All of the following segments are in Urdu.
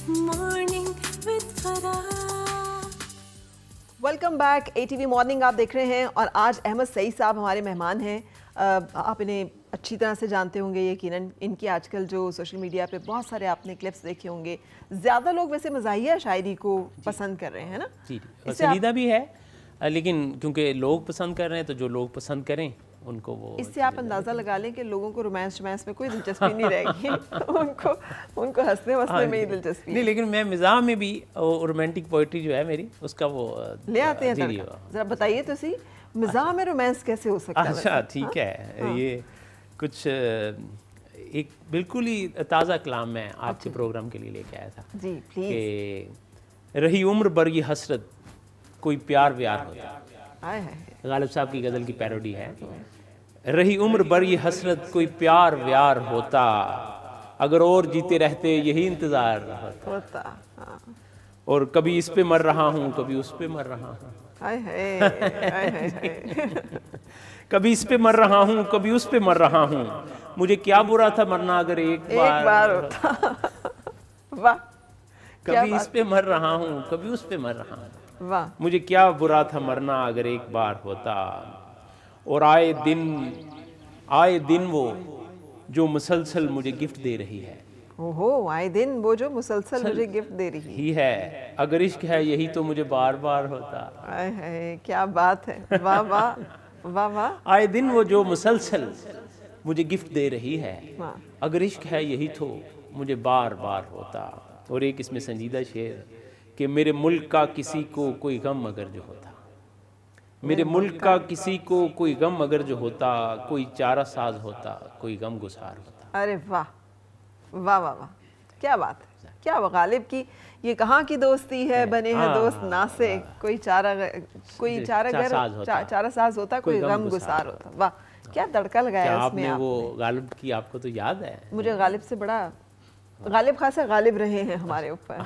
Morning with Farah. Welcome back ATV morning آپ دیکھ رہے ہیں اور آج احمد سعید صاحب ہمارے مہمان ہیں. آپ انہیں اچھی طرح سے جانتے ہوں گے یقیناً. ان کی آج کل جو سوشل میڈیا پہ بہت سارے آپ نے کلپس دیکھے ہوں گے. زیادہ لوگ ویسے مزاحیہ شاعری کو پسند کر رہے ہیں نا. جی پسندیدہ بھی ہے لیکن کیونکہ لوگ پسند کر رہے ہیں تو جو لوگ پسند کریں ان کو وہ. اس سے آپ اندازہ لگا لیں کہ لوگوں کو رومانس میں کوئی دلچسپی نہیں رہے گی. ان کو ہنسنے وسنے میں ہی دلچسپی نہیں. لیکن میں مزاح میں بھی رومانٹک پوئٹری جو ہے میری اس کا وہ لے آتے ہیں. ذرا بتائیے تو صحیح مزاح میں رومانس کیسے ہو سکتا ہے؟ اچھا ٹھیک ہے. یہ کچھ ایک بالکل ہی تازہ کلام میں آپ کے پروگرام کے لیے لے کے آیا تھا. جی پلیز. کہ رہی عمر بر یہ حسرت کوئی پیار ویار ہوتا. غالب صاحب کی غزل کی پیروڈی ہے. رہی عمر بر یہ حسرت کوئی پیار ویار ہوتا اگر اور جیتے رہتے یہی انتظار ہوتا. اور کبھی اس پہ مر رہا ہوں کبھی اس پہ مر رہا ہوں. کبھی اس پہ مر رہا ہوں کبھی اس پہ مر رہا ہوں. مجھے کیا برا تھا مرنا اگر ایک بار ہوتا. کبھی اس پہ مر رہا ہوں کبھی اس پہ مر رہا ہوں. مجھے کیا برا تھا مرنا اگر ایک بار ہوتا. اور آئے دن وہ جو مسلسل مجھے گفٹ دے رہی ہے. آئے دن وہ جو مسلسل مجھے گفٹ دے رہی ہے. اگر عشق ہے یہی تو مجھے بار بار ہوتا. کیا بات ہے. واہ واہ واہ واہ. آئے دن وہ جو مسلسل مجھے گفٹ دے رہی ہے. اگر عشق ہے یہی تو مجھے بار بار ہوتا. اور ایک اس میں سنجیدہ شعر کہ میرے ملک کا کسی کو کوئی غم اگر جو ہوتا. میرے ملک کا کسی کو کوئی غم اگر جو ہوتا کوئی چارہ ساز ہوتا کوئی غم گسار ہوتا. ارے واہ واہ واہ واہ. کیا بات ہے. کیا غالب کی یہ کہاں کی دوستی ہے بنے ہیں دوست نا سے کوئی چارہ ساز ہوتا کوئی غم گسار ہوتا. واہ کیا تڑکا لگایا اس میں. آپ نے وہ غالب کی آپ کو تو یاد ہے. مجھے غالب سے بڑا غالب خاصا غالب رہے ہیں ہمارے اوپر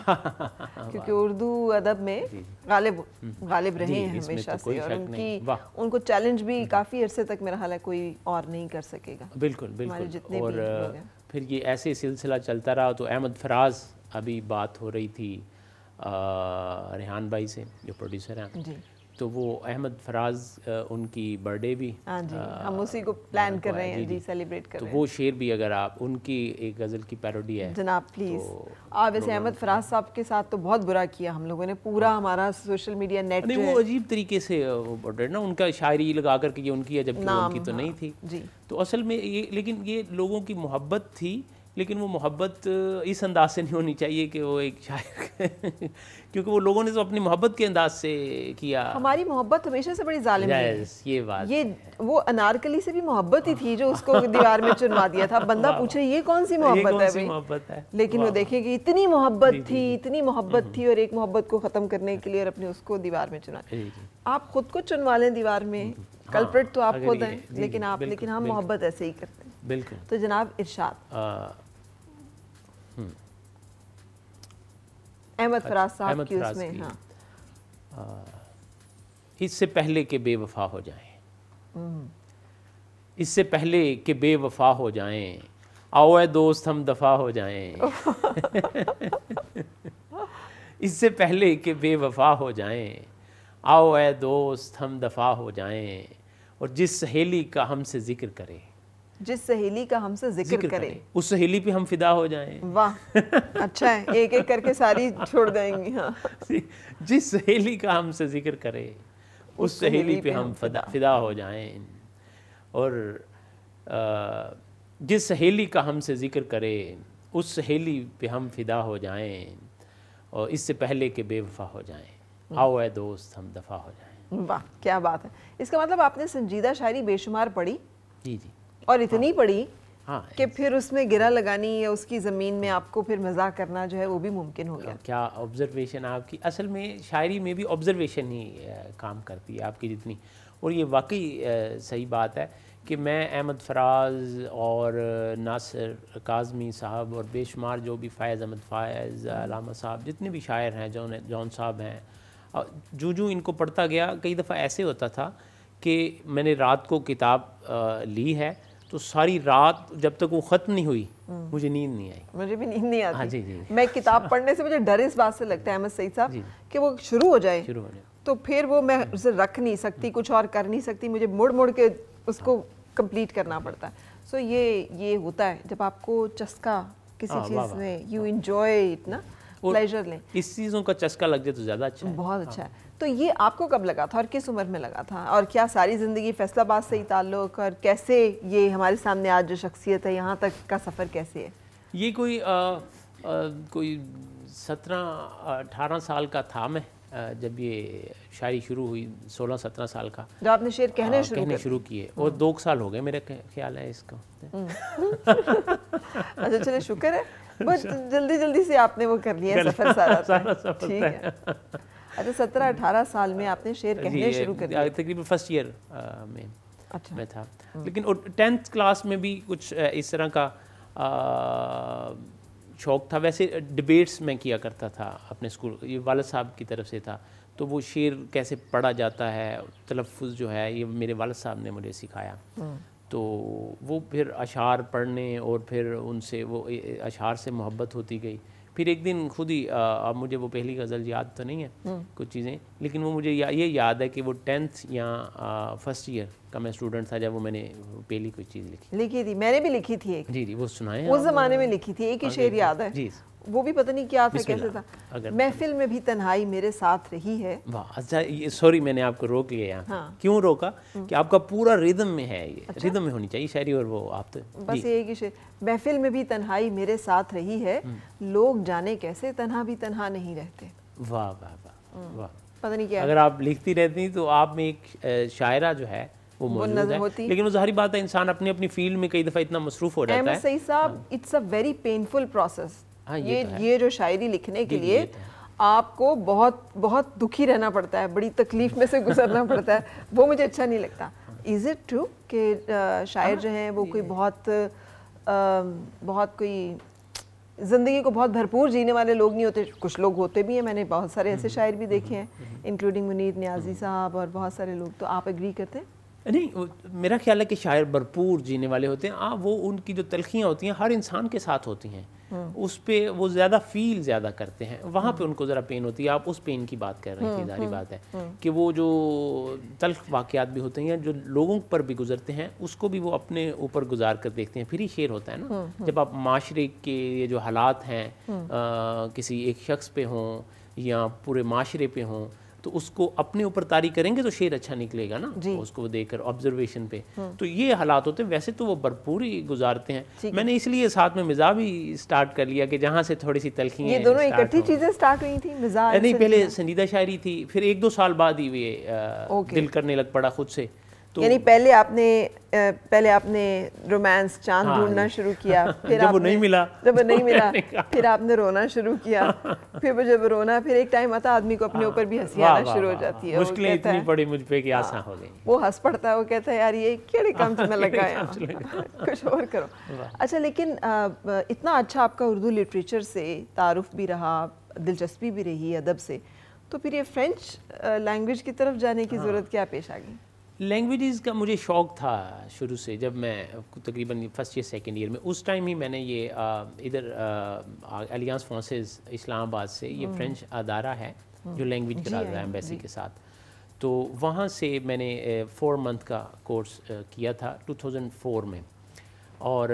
کیونکہ اردو ادب میں غالب رہے ہیں ہمیشہ سے. اور ان کو چیلنج بھی کافی عرصے تک میرا حال ہے کوئی اور نہیں کر سکے گا. بالکل بالکل. اور پھر یہ ایسے سلسلہ چلتا رہا تو احمد فراز ابھی بات ہو رہی تھی ریحان بھائی سے جو پروڈیوسر ہیں. تو وہ احمد فراز ان کی برتھ ڈے بھی ہم اسی کو پلان کر رہے ہیں جی سیلیبریٹ کر رہے ہیں. تو وہ شعر بھی اگر آپ ان کی ایک غزل کی پیروڈی ہے جناب پلیز. آپ ویسے احمد فراز صاحب کے ساتھ تو بہت برا کیا ہم لوگوں نے. پورا ہمارا سوشل میڈیا نیٹ نہیں وہ عجیب طریقے سے نا ان کا شاعری لگا کر کے یہ ان کی ہے جبکہ ان کی تو نہیں تھی. تو اصل میں لیکن یہ لوگوں کی محبت تھی. لیکن وہ محبت اس انداز سے نہیں ہونی چاہیے کہ وہ ایک شاعر کیونکہ وہ لوگوں نے تو اپنی محبت کے انداز سے کیا. ہماری محبت ہمیشہ سے بڑی ظالم ہے. یہ بات وہ انارکلی سے بھی محبت ہی تھی جو اس کو دیوار میں چنوا دیا تھا. بندہ پوچھے یہ کون سی محبت ہے. لیکن وہ دیکھیں کہ اتنی محبت تھی اور ایک محبت کو ختم کرنے کے لیے اور اپنے اس کو دیوار میں چنا. آپ خود کو چنوا لیں دیوار میں. کلپریٹ تو آپ خود ہیں لیکن ہم محبت ایسے ہی کرتے ہیں. بالکل. تو جناب ارشاد احمد فراز صاحب کی اس میں اس سے پہلے کہ بے وفا ہو جائیں اس سے پہلے کہ بے وفا ہو جائیں آؤ اے دوست ہم دفع ہو جائیں. اس سے پہلے کہ بے وفا ہو جائیں آؤ اے دوست ہم دفع ہو جائیں. اور جس سہیلی کا ہم سے ذکر کرے اس سہیلی پہ ہم فدا ہو جائیں. واہ اچھا ہے. ایک ایک کر کے ساری چھوڑ دیں گی. جس سہیلی کا ہم سے ذکر کرے اس سہیلی پہ ہم فدا ہو جائیں. اور جس سہیلی کا ہم سے ذکر کرے اس سہیلی پہ ہم فدا ہو جائیں. اور اس سے پہلے کہ بے وفا ہو جائیں آؤ اے دوست ہم دفع ہو جائیں. واہ کیا بات ہے. اس کا مطلب آپ نے سنجیدہ شاعری بے شمار پڑھی. جی اور اتنی پڑھی کہ پھر اس میں گرہ لگانی یا اس کی زمین میں آپ کو پھر مزاح کرنا جو ہے وہ بھی ممکن ہو گیا. کیا آبزرویشن آپ کی. اصل میں شاعری میں بھی آبزرویشن ہی کام کرتی ہے آپ کی جتنی. اور یہ واقعی صحیح بات ہے کہ میں احمد فراز اور ناصر کاظمی صاحب اور بے شمار جو بھی فائز احمد فائز علامہ صاحب جتنے بھی شاعر ہیں جون صاحب ہیں جو ان کو پڑھتا گیا کئی دفعہ ایسے ہوتا تھا کہ میں نے رات کو کتاب لی ہے تو ساری رات جب تک وہ ختم نہیں ہوئی مجھے نیند نہیں آئی. مجھے بھی نیند نہیں آتی. جی جی. میں کتاب پڑھنے سے مجھے ڈر اس بات سے لگتا ہے احمد سعید صاحب کہ وہ شروع ہو جائے تو پھر وہ میں اسے رکھ نہیں سکتی, کچھ اور کر نہیں سکتی, مجھے مڑ مڑ کے اس کو کمپلیٹ کرنا پڑتا ہے. سو یہ ہوتا ہے جب آپ کو چسکا کسی چیز میں, یو انجوائے اٹ نا, پلیجر لیں. اس چیزوں کا چسکا لگ جائے تو زیادہ اچھا ہے. بہت اچھا ہے. تو یہ آپ کو کب لگا تھا اور کس عمر میں لگا تھا, اور کیا ساری زندگی فیصل آباد سے ہی تعلق, اور کیسے یہ ہمارے سامنے آج جو شخصیت ہے یہاں تک کا سفر کیسے ہے؟ یہ کوئی 17-18 سال کا تھا میں جب یہ شاعری شروع ہوئی, 16-17 سال کا جب آپ نے شعر کہنے شروع کیے, اور 2 سال ہو گئے میرے خیال ہے اس کا. اچھا چلے شکر ہے, بس جلدی سے آپ نے وہ کر لیا سفر سارا. ٹھیک ہے. اچھا 17-18 سال میں آپ نے شعر کہنے شروع کر دیا. تقریباً فرسٹ ایئر میں تھا, لیکن 10th کلاس میں بھی کچھ اس طرح کا شوق تھا. ویسے ڈبیٹس میں کیا کرتا تھا اپنے اسکول, یہ والد صاحب کی طرف سے تھا, تو وہ شعر کیسے پڑھا جاتا ہے, تلفظ جو ہے یہ میرے والد صاحب نے مجھے سکھایا. تو وہ پھر اشعار پڑھنے اور پھر ان سے وہ اشعار سے محبت ہوتی گئی. پھر ایک دن خود ہی, اب مجھے وہ پہلی غزل یاد تو نہیں ہے کچھ چیزیں, لیکن وہ مجھے یہ یاد ہے کہ وہ 10th یا فرسٹ ایئر کا میں اسٹوڈنٹ تھا جب وہ میں نے پہلی کوئی چیز لکھی تھی. میں نے بھی لکھی تھی ایک. جی وہ سنائیں. اس زمانے میں لکھی تھی, ایک ہی شعر یاد ہے. جی وہ بھی پتہ نہیں کیا تھا, کیسے تھا. محفل میں بھی تنہائی میرے ساتھ رہی ہے. واہ, اچھا سوری میں نے آپ کو روک لیا یہاں. کیوں روکا؟ کہ آپ کا پورا ریدم میں ہے, یہ ریدم میں ہونی چاہیے شاعری, اور وہ آپ تو بس یہ کہ محفل میں بھی تنہائی میرے ساتھ رہی ہے, لوگ جانے کیسے تنہا بھی تنہا نہیں رہتے. واہ واہ واہ واہ. پتہ نہیں کیا, اگر آپ لکھتی رہتی تو آپ میں ایک شاعرہ جو ہے وہ موجود ہے, لیکن وہ ظاہری بات ہے انسان اپنی فیلڈ میں کئی دفعہ اتنا مصروف ہو جاتا ہے. احمد سعید صاحب, it's a very painful process. یہ جو شاعری لکھنے کے لیے آپ کو بہت دکھی رہنا پڑتا ہے, بڑی تکلیف میں سے گزرنا پڑتا ہے. وہ مجھے اچھا نہیں لگتا. از اٹ ٹرو کہ شاعر جو ہیں وہ کوئی بہت کوئی زندگی کو بہت بھرپور جینے والے لوگ نہیں ہوتے؟ کچھ لوگ ہوتے بھی ہیں, میں نے بہت سارے ایسے شاعر بھی دیکھے ہیں, انکلوڈنگ منیر نیازی صاحب اور بہت سارے لوگ. تو آپ ایگری کرتے ہیں؟ نہیں, میرا خیال ہے کہ شاعر بھرپور جینے والے ہوتے ہیں. وہ ان کی جو تلخیاں ہوتی ہیں ہر انسان کے ساتھ ہوتی ہیں, اس پہ وہ زیادہ فیل زیادہ کرتے ہیں, وہاں پہ ان کو ذرا پین ہوتی ہے. آپ اس پین کی بات کر رہے تھے, ظاہری بات ہے کہ وہ جو تلخ واقعات بھی ہوتے ہیں جو لوگوں پر بھی گزرتے ہیں, اس کو بھی وہ اپنے اوپر گزار کر دیکھتے ہیں. پھر ہی شعر ہوتا ہے نا. جب آپ معاشرے کے یہ جو حالات ہیں کسی ایک شخص پہ ہوں یا پورے معاشرے پہ ہوں, تو اس کو اپنے اوپر طاری کریں گے تو شعر اچھا نکلے گا نا, اس کو دیکھ کر آبزرویشن پہ. تو یہ حالات ہوتے ہیں. ویسے تو وہ بھرپور ہی گزارتے ہیں. میں نے اس لیے ساتھ میں مزاح بھی سٹارٹ کر لیا کہ جہاں سے تھوڑی سی تلخیاں, یہ دونوں اکٹھی چیزیں سٹارٹ ہوئی تھی. مزاح نہیں, پہلے سنجیدہ شاعری تھی, پھر 1-2 سال بعد ہی یہ دل کرنے لگ پڑا خود سے. یعنی پہلے آپ نے رومانس چاند ڈھونڈنا شروع کیا, پھر جب وہ نہیں ملا پھر آپ نے رونا شروع کیا, پھر جب رونا, پھر ایک ٹائم آتا آدمی کو اپنے اوپر بھی ہنسی آنا شروع ہو جاتی ہے. مشکلیں اتنی پڑی مجھ پہ کہ آسان ہو گئی. وہ ہنس پڑتا ہے, وہ کہتا ہے یار یہ کیڑے کام سے میں لگایا, کچھ اور کرو. اچھا, لیکن اتنا اچھا آپ کا اردو لٹریچر سے تعارف بھی رہا, دلچسپی بھی رہی ادب سے, تو پھر یہ فرینچ لینگویج کی طرف جانے کی ضرورت کیا پیش آ گئی؟ لینگویجز کا مجھے شوق تھا شروع سے. جب میں تقریباً فرسٹ ایئر سیکنڈ ایئر میں, اس ٹائم ہی میں نے یہ ادھر الیانس فرانسیز اسلام آباد سے یہ فرینچ ادارہ ہے جو لینگویج کرا رہا ہے ایمبیسی کے ساتھ, تو وہاں سے میں نے 4 منتھ کا کورس کیا تھا 2004 میں. اور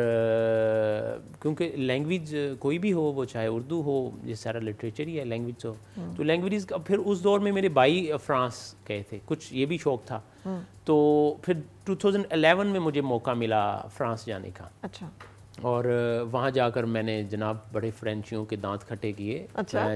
کیونکہ لینگویج کوئی بھی ہو, وہ چاہے اردو ہو, یہ سارا لٹریچر ہی ہے, لینگویج ہو, تو لینگویجز کا پھر اس دور میں میرے بھائی فرانس گئے تھے, کچھ یہ بھی شوق تھا. تو پھر 2011 میں مجھے موقع ملا فرانس جانے کا. اچھا. اور وہاں جا کر میں نے جناب بڑے فرینچیوں کے دانت کھٹے کیے.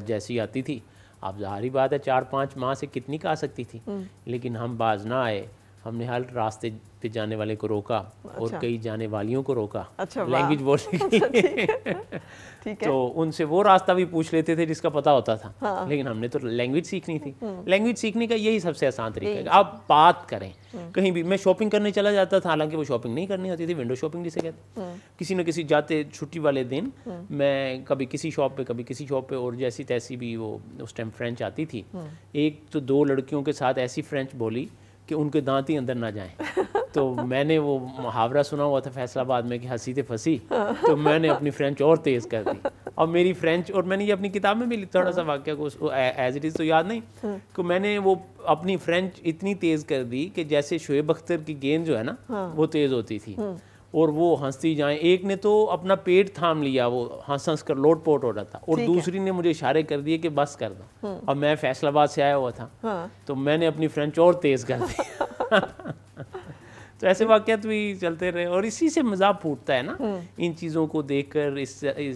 جیسی آتی تھی, اب ظاہری بات ہے 4-5 ماہ سے کتنی کا آ سکتی تھی, لیکن ہم باز نہ آئے. ہم نے ہر راستے پہ جانے والے کو روکا اور کئی جانے والیوں کو روکا لینگویج بولنے کے لیے. تو ان سے وہ راستہ بھی پوچھ لیتے تھے جس کا پتہ ہوتا تھا, لیکن ہم نے تو لینگویج سیکھنی تھی. لینگویج سیکھنے کا یہی سب سے آسان طریقہ ہے کہ آپ بات کریں. کہیں بھی میں شاپنگ کرنے چلا جاتا تھا, حالانکہ وہ شاپنگ نہیں کرنی ہوتی تھی, ونڈو شاپنگ جسے کہتے ہیں. کسی نہ کسی جاتے چھٹی والے دن میں کبھی کسی شاپ پہ کبھی کسی شاپ پہ, اور جیسی تیسی بھی وہ اس ٹائم فرینچ آتی تھی. 1 تو 2 لڑکیوں کے ساتھ ایسی فرینچ بولی کہ ان کے دانت ہی اندر نہ جائیں. تو میں نے وہ محاورہ سنا ہوا تھا فیصل آباد میں کہ ہنسی تے پھنسی, تو میں نے اپنی فرینچ اور تیز کر دی. اور میری فرینچ, اور میں نے یہ اپنی کتاب میں بھی تھوڑا سا واقعہ کو ایز اٹ از تو یاد نہیں, کہ میں نے وہ اپنی فرینچ اتنی تیز کر دی کہ جیسے شعیب اختر کی گیند جو ہے نا وہ تیز ہوتی تھی, اور وہ ہنستی جائیں. ایک نے تو اپنا پیٹ تھام لیا, وہ ہنس کر لوٹ پوٹ ہو رہا تھا, اور دوسری نے مجھے اشارے کر دیے کہ بس کر دو. اور میں فیصل آباد سے آیا ہوا تھا, تو میں نے اپنی فرینچ اور تیز کر دی. تو ایسے واقعات بھی چلتے رہے, اور اسی سے مزاح پھوٹتا ہے نا, ان چیزوں کو دیکھ کر.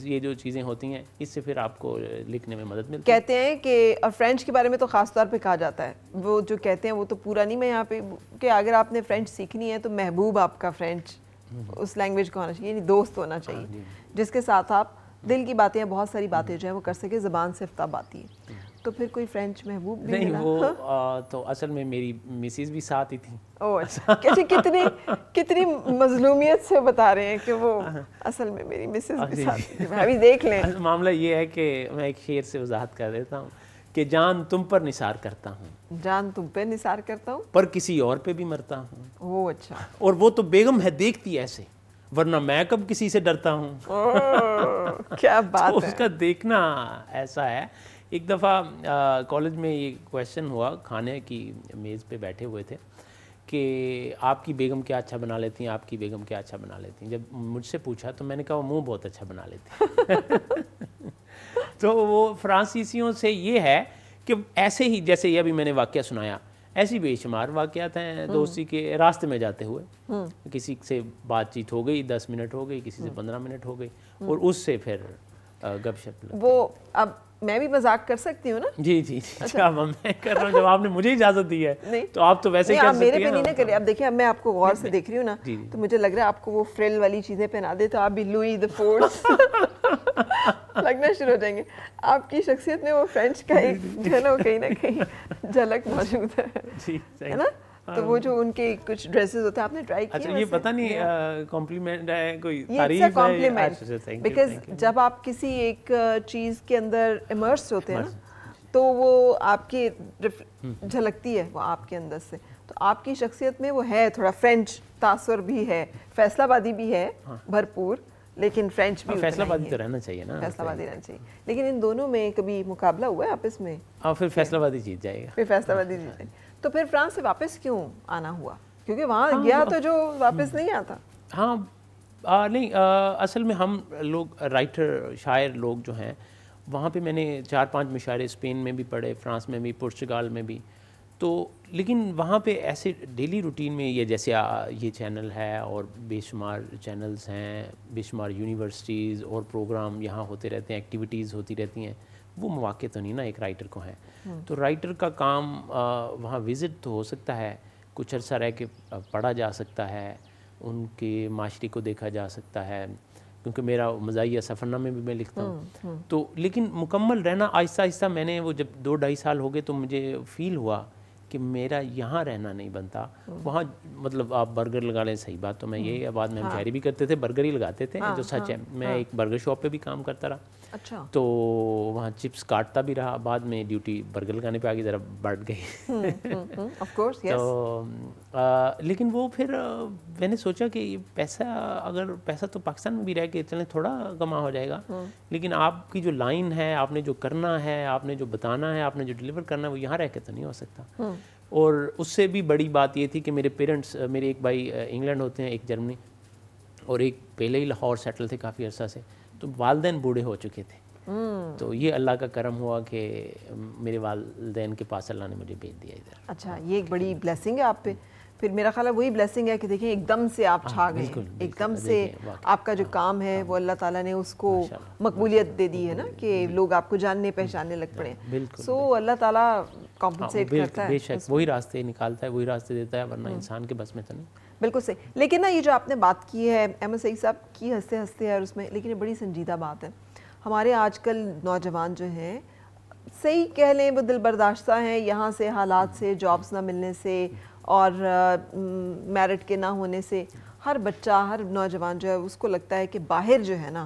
یہ جو چیزیں ہوتی ہیں اس سے پھر آپ کو لکھنے میں مدد ملتی ہے. کہتے ہیں کہ, اور فرینچ کے بارے میں تو خاص طور پہ کہا جاتا ہے, وہ جو کہتے ہیں وہ تو پورا نہیں میں یہاں پہ, کہ اگر آپ نے فرینچ سیکھنی ہے تو محبوب آپ کا فرینچ اس لینگویج کو ہونا چاہیے, یعنی دوست ہونا چاہیے جس کے ساتھ آپ دل کی باتیں, بہت ساری باتیں جو ہیں وہ کر سکے, زبان سے افتاب آتی ہے. تو پھر کوئی فرینچ محبوب بھی نہیں, وہ تو اصل میں میری مسز بھی ساتھ ہی تھیں. اوہ اچھا, کتنی مظلومیت سے بتا رہے ہیں کہ وہ اصل میں میری مسز بھی ساتھ تھی. ابھی دیکھ لیں. معاملہ یہ ہے کہ میں ایک شعر سے وضاحت کر دیتا ہوں کہ جان تم پر نثار کرتا ہوں, جان تم پہ نثار کرتا ہوں, پر کسی اور پہ بھی مرتا ہوں. اوہ اچھا. اور وہ تو بیگم ہے دیکھتی ایسے, ورنہ میں کب کسی سے ڈرتا ہوں. کیا بات ہے. اس کا دیکھنا ایسا ہے. ایک دفعہ کالج میں یہ کویشچن ہوا, کھانے کی میز پہ بیٹھے ہوئے تھے کہ آپ کی بیگم کیا اچھا بنا لیتی ہیں, آپ کی بیگم کیا اچھا بنا لیتی ہیں. جب مجھ سے پوچھا تو میں نے کہا وہ منہ بہت اچھا بنا لیتی ہیں. تو وہ فرانسیسیوں سے یہ ہے کہ ایسے ہی جیسے یہ ابھی میں نے واقعہ سنایا, ایسی بے شمار واقعات ہیں دوستی کے. راستے میں جاتے ہوئے کسی سے بات چیت ہو گئی, 10 منٹ ہو گئی, کسی سے 15 منٹ ہو گئی, اور اس سے پھر گپ شپ. وہ اب میں بھی مذاق کر سکتی ہوں نا؟ جی جی جی, اب میں کر رہا ہوں, جب آپ نے مجھے اجازت دی ہے تو آپ تو ویسے ہی کر سکتی ہیں. میرے پہ نہیں نہ کریں. اب دیکھیں, اب میں آپ کو غور سے دیکھ رہی ہوں نا, تو مجھے لگ رہا ہے آپ کو وہ فریل والی چیزیں پہنا دے تو آپ بھی لوئی دی فورس لگنا شروع ہو جائیں گے. آپ کی شخصیت میں وہ فرینچ کا ایک جو ہے نا کہیں نہ کہیں جھلک موجود ہے نا. تو وہ جو ان کے کچھ ڈریسز ہوتے ہیں آپ نے ٹرائی کیا؟ اچھا, یہ پتہ نہیں کمپلیمنٹ ہے کوئی تعریف ہے, بیکاز جب آپ کسی ایک چیز کے اندر امرس ہوتے ہیں نا تو وہ آپ کی جھلکتی ہے, وہ آپ کے اندر سے. تو آپ کی شخصیت میں وہ ہے تھوڑا فرینچ تاثر بھی ہے, فیصل آبادی بھی ہے بھرپور, لیکن فرینچ بھی. فیصل آبادی تو رہنا چاہیے نا, فیصل آبادی رہنا چاہیے. لیکن ان دونوں میں کبھی مقابلہ ہوا ہے آپس میں؟ ہاں, پھر فیصل آبادی جیت جائے گا. پھر فیصل آبادی جیت جائے گا. تو پھر فرانس سے واپس کیوں آنا ہوا؟ کیونکہ وہاں گیا تو جو واپس نہیں آتا. ہاں نہیں, اصل میں ہم لوگ رائٹر شاعر لوگ جو ہیں وہاں پہ میں نے 4-5 مشاعرے اسپین میں بھی پڑھے, فرانس میں بھی, پرتگال میں بھی. تو لیکن وہاں پہ ایسے ڈیلی روٹین میں یہ جیسے یہ چینل ہے اور بے شمار چینلز ہیں, بے شمار یونیورسٹیز اور پروگرام یہاں ہوتے رہتے ہیں, ایکٹیویٹیز ہوتی رہتی ہیں, وہ مواقع تو نہیں نا ایک رائٹر کو ہیں. تو رائٹر کا کام وہاں وزٹ تو ہو سکتا ہے, کچھ عرصہ رہ کے پڑھا جا سکتا ہے, ان کے معاشرے کو دیکھا جا سکتا ہے, کیونکہ میرا مزاحیہ سفرنامے میں بھی میں لکھتا ہوں. تو لیکن مکمل رہنا آہستہ آہستہ میں نے, وہ جب 2-2.5 سال ہو گئے تو مجھے فیل ہوا کہ میرا یہاں رہنا نہیں بنتا. وہاں مطلب آپ برگر لگا لیں, صحیح بات تو میں یہی, بعد میں ہم شاعری بھی کرتے تھے, برگر ہی لگاتے تھے, جو سچ ہے. میں ایک برگر شاپ پہ بھی کام کرتا رہا. اچھا. تو وہاں چپس کاٹتا بھی رہا, بعد میں ڈیوٹی برگر لگانے پہ آگے ذرا بڑھ گئی. تو لیکن وہ پھر میں نے سوچا کہ پیسہ, اگر پیسہ تو پاکستان میں بھی رہ کے چلیں تھوڑا کما ہو جائے گا, لیکن آپ کی جو لائن ہے, آپ نے جو کرنا ہے, آپ نے جو بتانا ہے, آپ نے جو ڈیلیور کرنا ہے, وہ یہاں رہ کے تو نہیں ہو سکتا. اور اس سے بھی بڑی بات یہ تھی کہ میرے پیرنٹس, میرے ایک بھائی انگلینڈ ہوتے ہیں, ایک جرمنی, اور ایک پہلے ہی لاہور سیٹل تھے کافی عرصہ سے. تو والدین بوڑھے ہو چکے تھے. تو یہ اللہ کا کرم ہوا کہ میرے والدین کے پاس اللہ نے مجھے بھیج دیا ادھر. اچھا, یہ ایک بڑی بلیسنگ ہے آپ پہ. پھر میرا خیال ہے وہی بلیسنگ ہے کہ دیکھیں ایک دم سے آپ چھا گئے, ایک دم سے آپ کا جو کام ہے وہ اللہ تعالیٰ نے اس کو مقبولیت دے دی ہے نا, کہ لوگ آپ کو جاننے پہچاننے لگ پڑے. سو اللہ تعالیٰ کمپنسیٹ کرتا ہے, بے شک وہی راستے نکالتا ہے, وہی راستے دیتا ہے, ورنہ انسان کے بس میں تو نہیں. بالکل صحیح. لیکن نا یہ جو آپ نے بات کی ہے احمد سعید صاحب کی, ہنستے ہنستے ہے اس میں, لیکن یہ بڑی سنجیدہ بات ہے. ہمارے آج کل نوجوان جو ہیں, صحیح کہہ لیں وہ دل برداشتہ ہیں یہاں سے, حالات سے, جابس نہ ملنے سے اور میرٹ کے نہ ہونے سے. ہر بچہ, ہر نوجوان جو ہے اس کو لگتا ہے کہ باہر جو ہے نا